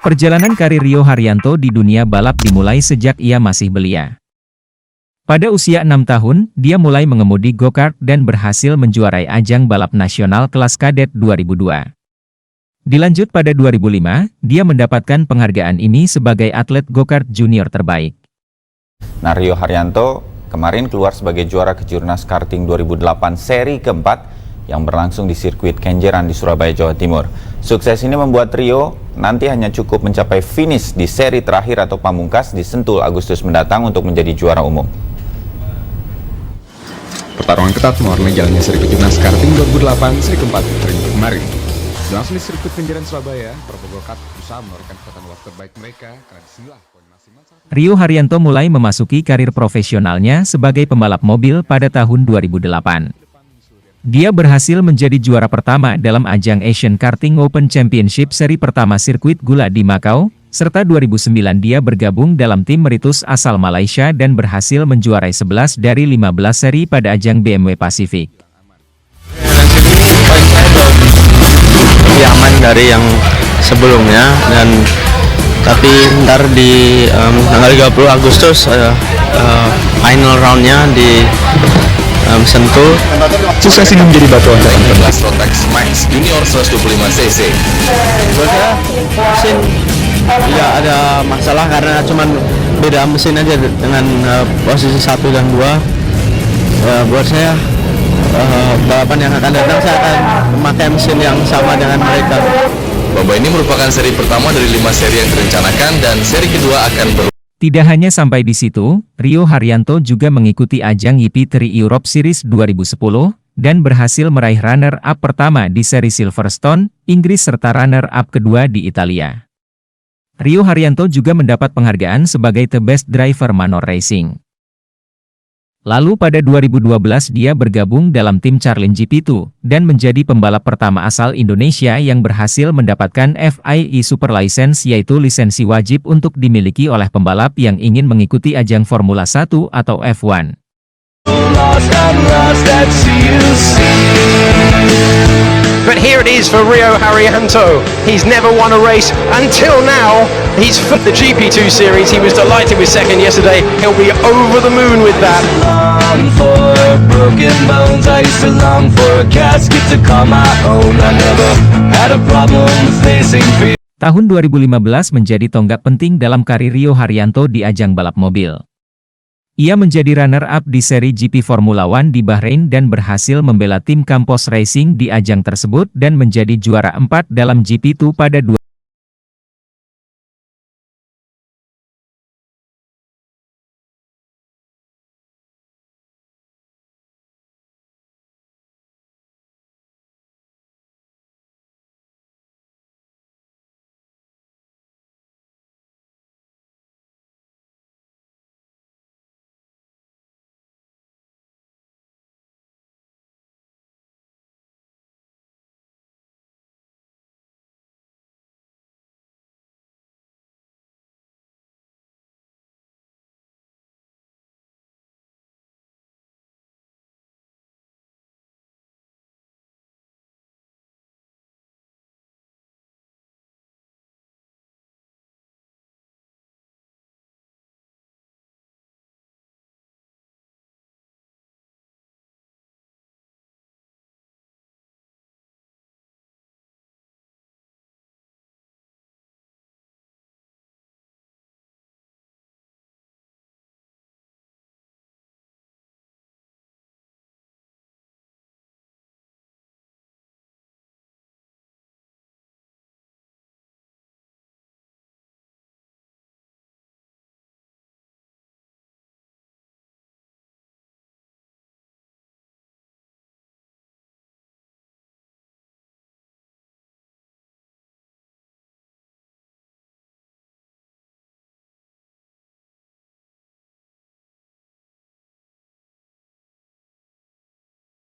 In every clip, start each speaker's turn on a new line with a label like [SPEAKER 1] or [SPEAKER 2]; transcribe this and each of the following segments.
[SPEAKER 1] Perjalanan karir Rio Haryanto di dunia balap dimulai sejak ia masih belia. Pada usia 6 tahun, dia mulai mengemudi go-kart dan berhasil menjuarai ajang balap nasional kelas kadet 2002. Dilanjut pada 2005, dia mendapatkan penghargaan ini sebagai atlet go-kart junior terbaik.
[SPEAKER 2] Nah, Rio Haryanto kemarin keluar sebagai juara Kejurnas Karting 2008 seri keempat yang berlangsung di sirkuit Kenjeran di Surabaya, Jawa Timur. Sukses ini membuat Rio nanti hanya cukup mencapai finish di seri terakhir atau pamungkas di Sentul Agustus mendatang untuk menjadi juara umum.
[SPEAKER 3] Pertarungan ketat mewarnai jalannya seri Kejurnas Karting 2008 seri keempat terminggu kemarin. Langsung di sirkuit Kenjeran Surabaya, para go-kart berusaha menorehkan kekuatan waktu terbaik mereka karena disinilah poin maksimal.
[SPEAKER 1] Rio Haryanto mulai memasuki karir profesionalnya sebagai pembalap mobil pada tahun 2008. Dia berhasil menjadi juara pertama dalam ajang Asian Karting Open Championship seri pertama sirkuit Gula di Macau, serta 2009 dia bergabung dalam tim Meritus asal Malaysia dan berhasil menjuarai 11 dari 15 seri pada ajang BMW Pacific.
[SPEAKER 4] Lebih aman dari yang sebelumnya, dan tapi ntar di tanggal 30 Agustus final roundnya di Sentul.
[SPEAKER 3] Sukses ini menjadi batu loncatan
[SPEAKER 5] Rotax Max Junior 125cc.
[SPEAKER 4] Buat saya mesin tidak ada masalah karena cuman beda mesin aja dengan posisi 1 dan 2. Buat saya balapan yang akan datang saya akan memakai mesin yang sama dengan mereka.
[SPEAKER 5] Lomba ini merupakan seri pertama dari 5 seri yang direncanakan dan seri kedua akan
[SPEAKER 1] Tidak hanya sampai di situ, Rio Haryanto juga mengikuti ajang GP3 Europe Series 2010, dan berhasil meraih runner-up pertama di seri Silverstone, Inggris serta runner-up kedua di Italia. Rio Haryanto juga mendapat penghargaan sebagai The Best Driver Manor Racing. Lalu pada 2012 dia bergabung dalam tim Carlin GP2, dan menjadi pembalap pertama asal Indonesia yang berhasil mendapatkan FIA Super License, yaitu lisensi wajib untuk dimiliki oleh pembalap yang ingin mengikuti ajang Formula 1 atau F1.
[SPEAKER 6] But here it is for Rio Haryanto. He's never won a race until now. He's for the GP2 series. He was delighted with second yesterday. He'll be over the moon with that.
[SPEAKER 1] Tahun 2015 menjadi tonggak penting dalam karir Rio Haryanto di ajang balap mobil. Ia menjadi runner-up di seri GP Formula One di Bahrain dan berhasil membela tim Campos Racing di ajang tersebut dan menjadi juara 4 dalam GP2 pada 2015.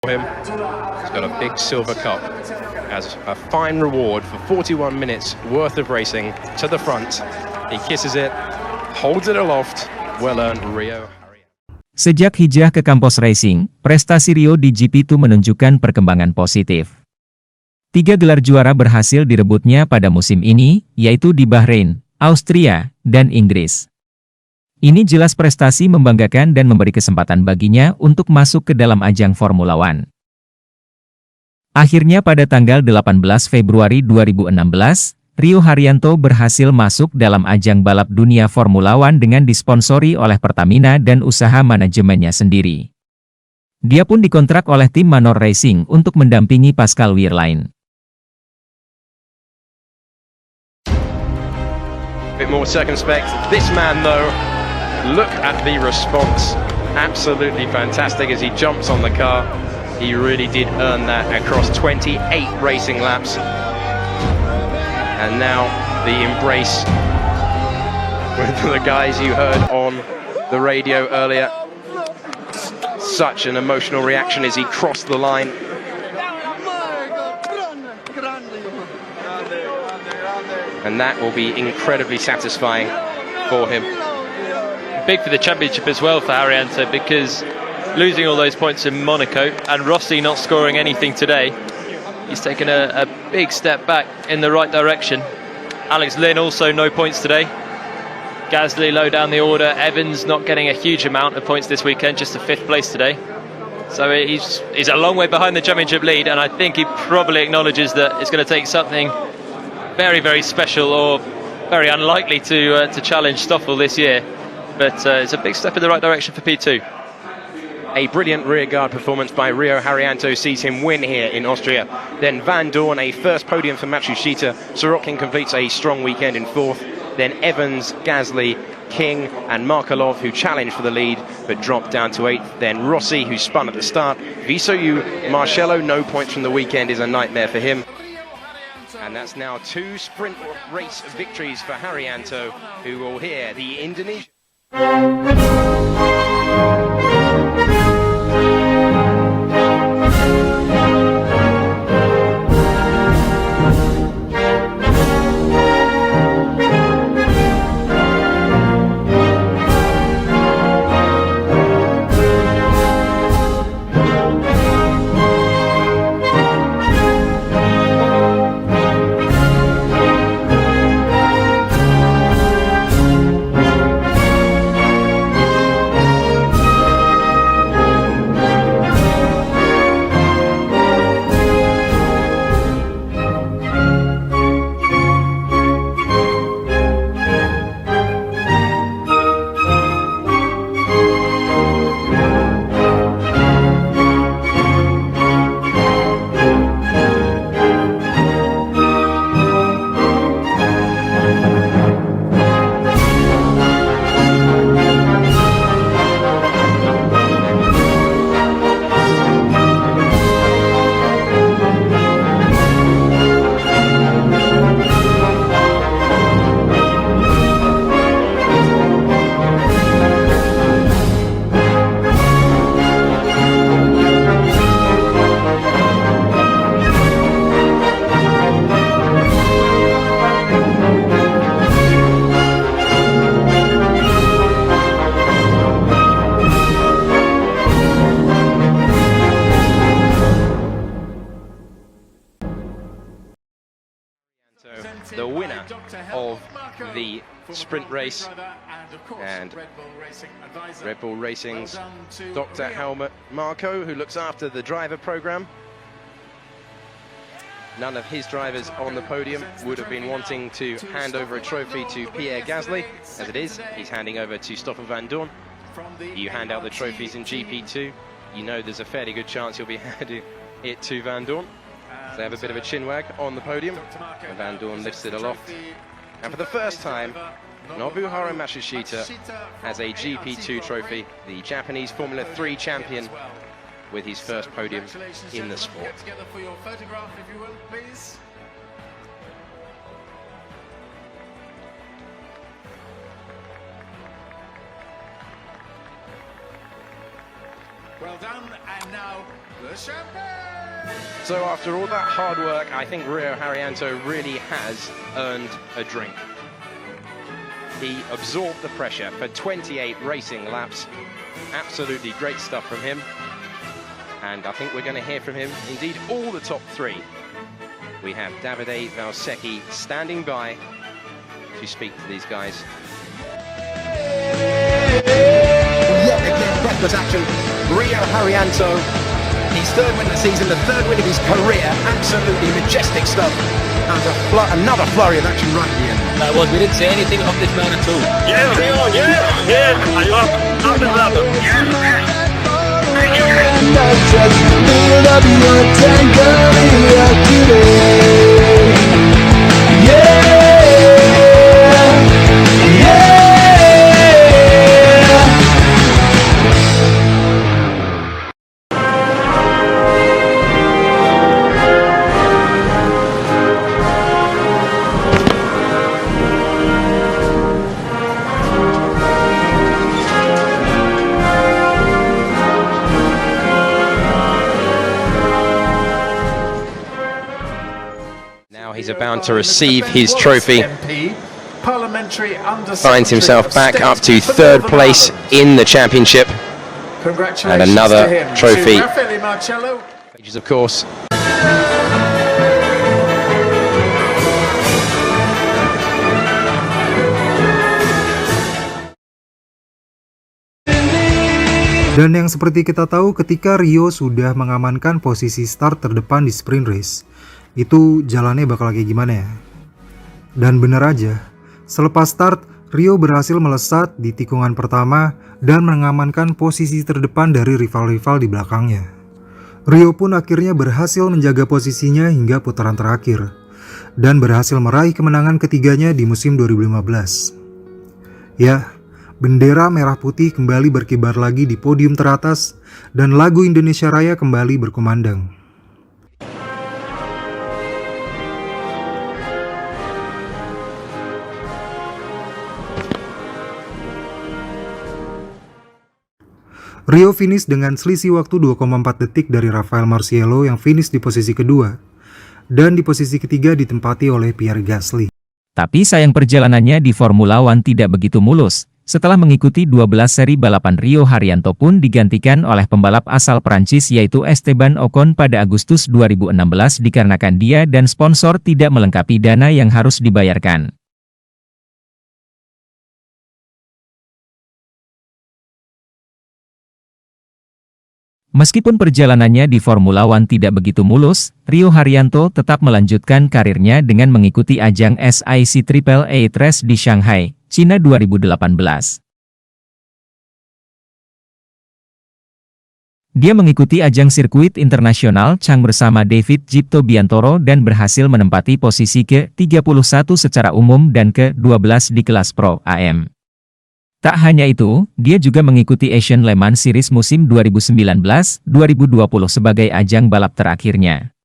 [SPEAKER 6] Him. He's got a big silver cup as a fine reward for 41 minutes worth of racing to the front. He kisses it, holds it aloft. Well earned, Rio.
[SPEAKER 1] Sejak hijrah ke Campos Racing, prestasi Rio di GP2 menunjukkan perkembangan positif. 3 gelar juara berhasil direbutnya pada musim ini, yaitu di Bahrain, Austria, dan Inggris. Ini jelas prestasi membanggakan dan memberi kesempatan baginya untuk masuk ke dalam ajang Formula One. Akhirnya pada tanggal 18 Februari 2016, Rio Haryanto berhasil masuk dalam ajang balap dunia Formula One dengan disponsori oleh Pertamina dan usaha manajemennya sendiri. Dia pun dikontrak oleh tim Manor Racing untuk mendampingi Pascal Wehrlein.
[SPEAKER 6] A bit more circumspect. This man, though, look at the response. Absolutely fantastic as he jumps on the car. He really did earn that across 28 racing laps. And now the embrace with the guys you heard on the radio earlier. Such an emotional reaction as he crossed the line. And that will be incredibly satisfying for him.
[SPEAKER 7] Big for the championship as well for Haryanto, because losing all those points in Monaco and Rossi not scoring anything today, he's taken a big step back in the right direction. Alex Lynn also no points today. Gasly low down the order. Evans not getting a huge amount of points this weekend, just a 5th place today. So he's a long way behind the championship lead, and I think he probably acknowledges that it's going to take something very, very special or very unlikely to challenge Stoffel this year. But it's a big step in the right direction for P2.
[SPEAKER 6] A brilliant rearguard performance by Rio Haryanto sees him win here in Austria. Then Van Dorn, a first podium for Matsushita. Sorokin completes a strong weekend in 4th. Then Evans, Gasly, King and Markelov, who challenged for the lead but dropped down to 8th. Then Rossi, who spun at the start. Visoyu Marcello, no points from the weekend, is a nightmare for him. And that's now 2 sprint race victories for Haryanto, who will hear the Indonesian. The winner of the sprint race, and Red Bull Racing's Dr. Helmut Marko, who looks after the driver program. None of his drivers on the podium would have been wanting to hand over a trophy to Pierre Gasly. As it is, he's handing over to Stoffel Van Dorn. You hand out the trophies in GP2, you know there's a fairly good chance you'll be handing it to Van Dorn. So they have a bit of a chinwag on the podium, and Van Dorn lifts it aloft. And for the first time, Nobuharu Matsushita has a GP2 trophy, the Japanese Formula 3 champion, with his first podium in the sport.
[SPEAKER 8] Well done, and now the champagne!
[SPEAKER 6] So after all that hard work, I think Rio Haryanto really has earned a drink. He absorbed the pressure for 28 racing laps. Absolutely great stuff from him. And I think we're going to hear from him, indeed all the top three, We have Davide Valsecchi standing by to speak to these guys.
[SPEAKER 8] Yet again, breathless action. Rio Haryanto, his third win of the season, the third win of his career. Absolutely majestic stuff. And another flurry of action right at the end.
[SPEAKER 4] We didn't say anything of this man at all.
[SPEAKER 6] Now he's about to receive his trophy.
[SPEAKER 8] Parliamentary
[SPEAKER 6] Finds himself back up to third place in the championship.
[SPEAKER 8] Congratulations
[SPEAKER 6] And another
[SPEAKER 8] to him,
[SPEAKER 6] trophy.
[SPEAKER 8] to Raffaele Marcello.
[SPEAKER 6] Pages, of course.
[SPEAKER 9] Dan yang seperti kita tahu, ketika Rio sudah mengamankan posisi start terdepan di sprint race, itu jalannya bakal kayak gimana ya? Dan bener aja, selepas start, Rio berhasil melesat di tikungan pertama dan mengamankan posisi terdepan dari rival-rival di belakangnya. Rio pun akhirnya berhasil menjaga posisinya hingga putaran terakhir, dan berhasil meraih kemenangan ketiganya di musim 2015. Ya, bendera merah putih kembali berkibar lagi di podium teratas, dan lagu Indonesia Raya kembali berkumandang. Rio finish dengan selisih waktu 2,4 detik dari Rafael Marciello yang finish di posisi kedua, dan di posisi ketiga ditempati oleh Pierre Gasly.
[SPEAKER 1] Tapi sayang perjalanannya di Formula One tidak begitu mulus. Setelah mengikuti 12 seri balapan, Rio Haryanto pun digantikan oleh pembalap asal Prancis yaitu Esteban Ocon pada Agustus 2016 dikarenakan dia dan sponsor tidak melengkapi dana yang harus dibayarkan. Meskipun perjalanannya di Formula One tidak begitu mulus, Rio Haryanto tetap melanjutkan karirnya dengan mengikuti ajang SIC AAA Race di Shanghai, Cina 2018. Dia mengikuti ajang sirkuit internasional Chang bersama David Gipto Biantoro dan berhasil menempati posisi ke-31 secara umum dan ke-12 di kelas Pro AM. Tak hanya itu, dia juga mengikuti Asian Le Mans Series musim 2019-2020 sebagai ajang balap terakhirnya.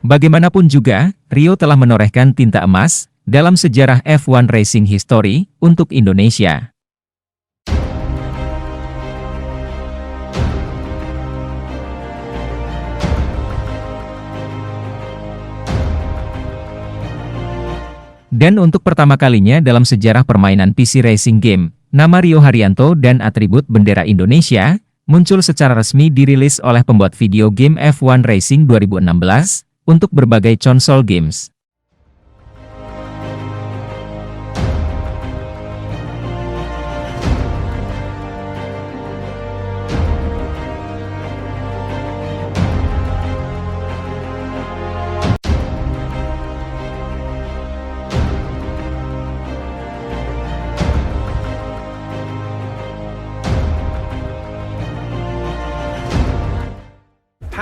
[SPEAKER 1] Bagaimanapun juga, Rio telah menorehkan tinta emas dalam sejarah F1 Racing History untuk Indonesia. Dan untuk pertama kalinya dalam sejarah permainan PC Racing Game, nama Rio Haryanto dan atribut bendera Indonesia muncul secara resmi dirilis oleh pembuat video game F1 Racing 2016 untuk berbagai konsol games.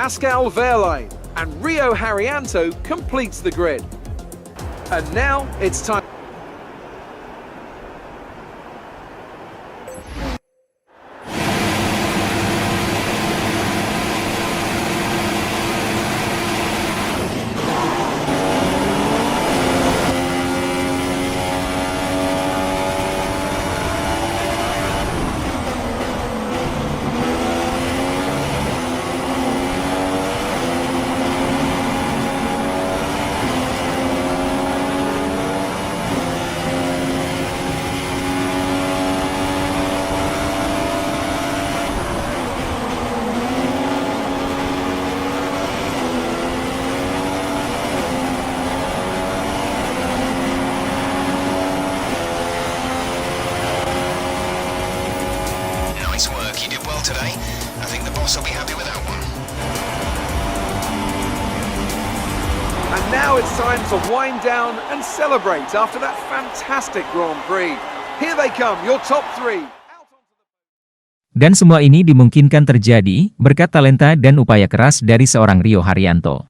[SPEAKER 8] Pascal Wehrlein and Rio Haryanto completes the grid. And now it's time. Now it's time to wind down and celebrate after that fantastic Grand Prix. Here they come, your top three.
[SPEAKER 1] Dan semua ini dimungkinkan terjadi berkat talenta dan upaya keras dari seorang Rio Haryanto.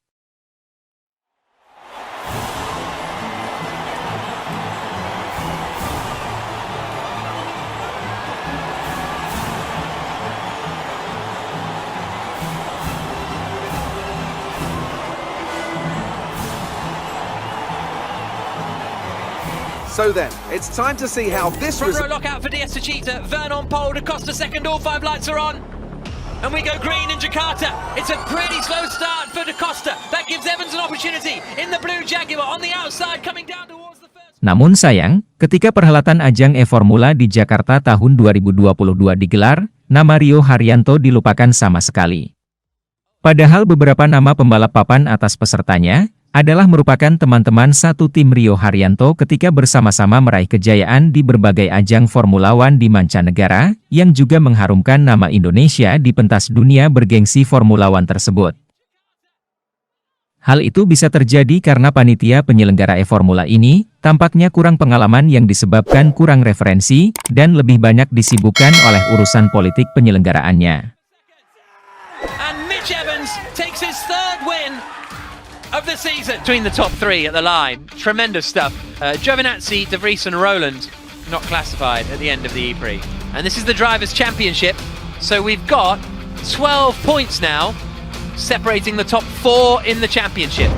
[SPEAKER 8] So then, it's time to see how this
[SPEAKER 10] Front row lockout for Diaz Suchita, Vern on pole, Da Costa second, all 5 lights are on. And we go green in Jakarta. It's a pretty slow start for Da Costa. That gives Evans an opportunity in the blue Jaguar on the outside coming down towards the first.
[SPEAKER 1] Namun sayang, ketika perhelatan ajang E-Formula di Jakarta tahun 2022 digelar, nama Rio Haryanto dilupakan sama sekali. Padahal beberapa nama pembalap papan atas pesertanya adalah merupakan teman-teman satu tim Rio Haryanto ketika bersama-sama meraih kejayaan di berbagai ajang Formula One di mancanegara, yang juga mengharumkan nama Indonesia di pentas dunia bergengsi Formula One tersebut. Hal itu bisa terjadi karena panitia penyelenggara E-Formula ini tampaknya kurang pengalaman yang disebabkan kurang referensi dan lebih banyak disibukkan oleh urusan politik penyelenggaraannya.
[SPEAKER 10] And Mitch Evans takes his third win of the season. Between the top 3 at the line, tremendous stuff. Giovinazzi, De Vries and Roland not classified at the end of the E-Prix. And this is the Drivers' Championship, so we've got 12 points now separating the top 4 in the championship.